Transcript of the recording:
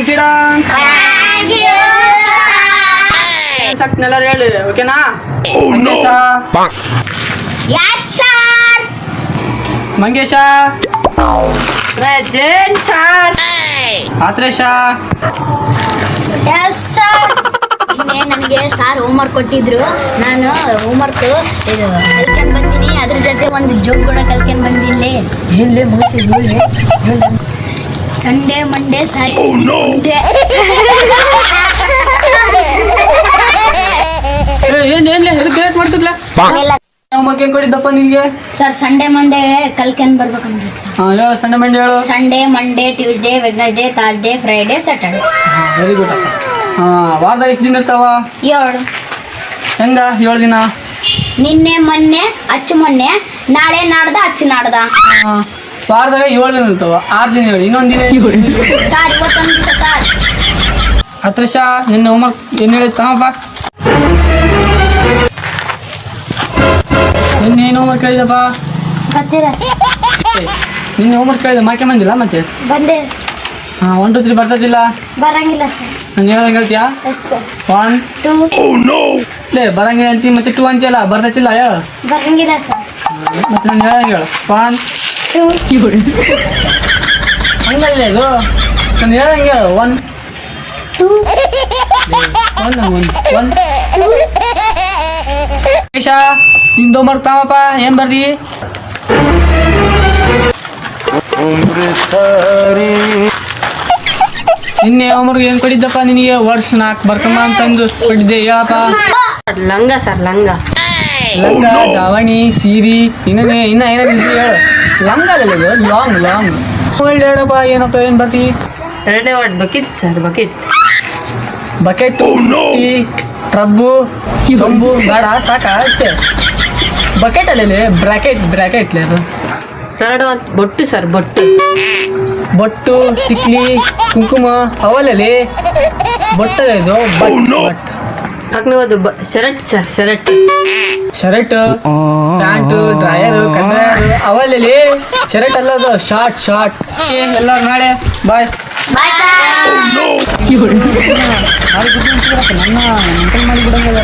Thanks ಇಡ ಎಲ್ಲರೂ ಹೇಳಿ ಓಕೆನಾ? ಮಂಗೇಶ ಆತ್ರೇಶ ನನಗೆ ಸಾರ್ ಹೋಮ್ವರ್ಕ್ ಕೊಟ್ಟಿದ್ರು. ನಾನು ಹೋಮ್ವರ್ಕ್ ಇದು ಕಲ್ಕೊಂಡ್ ಬಂದೀನಿ. ಅದ್ರ ಜೊತೆ ಒಂದು ಜೋಕ್ ಕೂಡ ಕಲ್ಕೊಂಡ್ ಬಂದಿಲ್ಲೇ. ಏನ್ಲೇ ಮುಗಿಸಿ ಸಂಡೇ ಮಂಡೇ ಸಾರಿ ಏನ್ಲೇ ಕ್ರಿಯೇಟ್ ಮಾಡ್ತಿದ್ಲ ಹೋಮ್ವರ್ಕ್ ಏನ್ ಕೊಟ್ಟಿದ್ದಪ್ಪ ನಿನ್ಗೆ? ಸರ್ ಸಂಡೇ ಮಂಡೇ ಕಲ್ಕೊಂಡ್ ಬರ್ಬೇಕಂದ್ರೆ ಹೇಳು ಸಂಡೇ ಮಂಡೇ ಹೇಳು. Sunday Monday Tuesday Wednesday Thursday Friday Saturday. Very good ಅಪ್ಪ. ವಾರದ ಎಷ್ಟು ದಿನ ಇರ್ತಾವ? 7. ಹೆಂಗ 7 ದಿನ? ನಿನ್ನೆ ಮೊನ್ನೆ ಅಚ್ಚು ಮೊನ್ನೆ, ನಾಳೆ ನಾಡ್ದ ಅಚ್ಚು ನಾಡ್ದ. ವಾರದಾಗ 7 ದಿನ ಇರ್ತಾವ. 6 ದಿನ ಹೇಳಿ, ಇನ್ನೊಂದು ದಿನ ಸರ್ ಇವತ್ತೊಂದು ದಿವಸ ಸರ್. ಹತ್ರಶ ನಿನ್ನೆ ಹೋಮ್ವರ್ಕ್ ಏನು ಹೇಳಿತ್ತಪ್ಪ? ನಿನ್ನೆ ಏನು ಹೋಮ್ವರ್ಕ್ ಹೇಳಿದಪ್ಪ? ನಿನ್ನೆ ಹೋಮ್ವರ್ಕ್ ಹೇಳಿದೆ ಮಾಕೆ ಬಂದಿಲ್ಲ ಮತ್ತೆ? ಬಂದೆ. 1 2 3 ಬರ್ತದಿಲ್ಲ? ಬರಂಗಿಲ್ಲ ಸರ್. ನಾನು ಹೇಳ್ದಂಗೆ ಹೇಳ್ತೀಯಾ? 1 2 ಲೇ ಬರಂಗಿಲ್ಲ ಅಂತೀವಿ ಮತ್ತೆ 2 ಅಂತೀಯಲ್ಲ, ಬರ್ತೈತಿಲ್ಲ ಹೇಳು. ಬರಂಗಿಲ್ಲ ಸರ್. ಮತ್ತೆ ನಾನು ಹೇಳ್ದಂಗೆ ಹೇಳು. 1 2 ಹಂಗಲ್ಲೇ ಇದು ನಾನು ಹೇಳ್ದಂಗೆ ಹೇಳು. 1 2 1 ಏಷಾ ನಿಂದು ಹೋಮ್ವರ್ಕ್ ತಾವಪ್ಪ ಏನು ಬರ್ದಿ? ನಿನ್ನೆ ಹೋಮ್ವರ್ಕ್ ಏನು ಕೊಟ್ಟಿದ್ದಪ್ಪ ನಿನಗೆ? ವರ್ಷ 4 ಬರ್ಕಮ್ಮ ಅಂತಂದು ಕೊಟ್ಟಿದ್ದೆ ಹೇಳಪ್ಪ. ಲಂಗ ಸರ್ ಲಂಗ ದಾವಣಿ ಸೀರಿ ಇನ್ನ ಏನಾದ್ರು ಹೇಳು. ಲಂಗ ಅಲ್ಲ ಇದು ಲಾಂಗ್ ಒಳ್ಳೆ ಹೇಳಪ್ಪ. ಏನಪ್ಪ ಏನು ಬರ್ತಿ? 2 ವರ್ಡ್ ಬಕೆಟ್ ಸರ್ ಬಕೆಟ್ ಟ್ರಬ್ಬು ಚೊಂಬು ಬೇಡ ಸಾಕ ಅಷ್ಟೇ. ಬಕೆಟ್ ಅಲ್ಲೇ ಬ್ರಾಕೆಟ್ ಅದು. 3rd one ಬೊಟ್ಟು ಸರ್ ಬೊಟ್ಟು ತಿಕ್ಲಿ ಕುಂಕುಮ ಅವಲಲ್ಲಿ ಬೊಟ್ಟು ಇದು ಬಟ್. ಹಾಕ್ನೋದು ಶರ್ಟ್ ಸರ್ ಶರ್ಟ್ ಪ್ಯಾಂಟು ಡ್ರೈಯರು ಕಂಡ್ರಯರು ಅವಲಲ್ಲಿ ಶರ್ಟ್ ಅಲ್ಲದು ಶಾರ್ಟ್. ಎಲ್ಲ ನಾಳೆ ಬಾಯ್. Bye sir. ನನ್ನ ಮಾಡಿ ಬಿಡಂಗಲ್ಲ.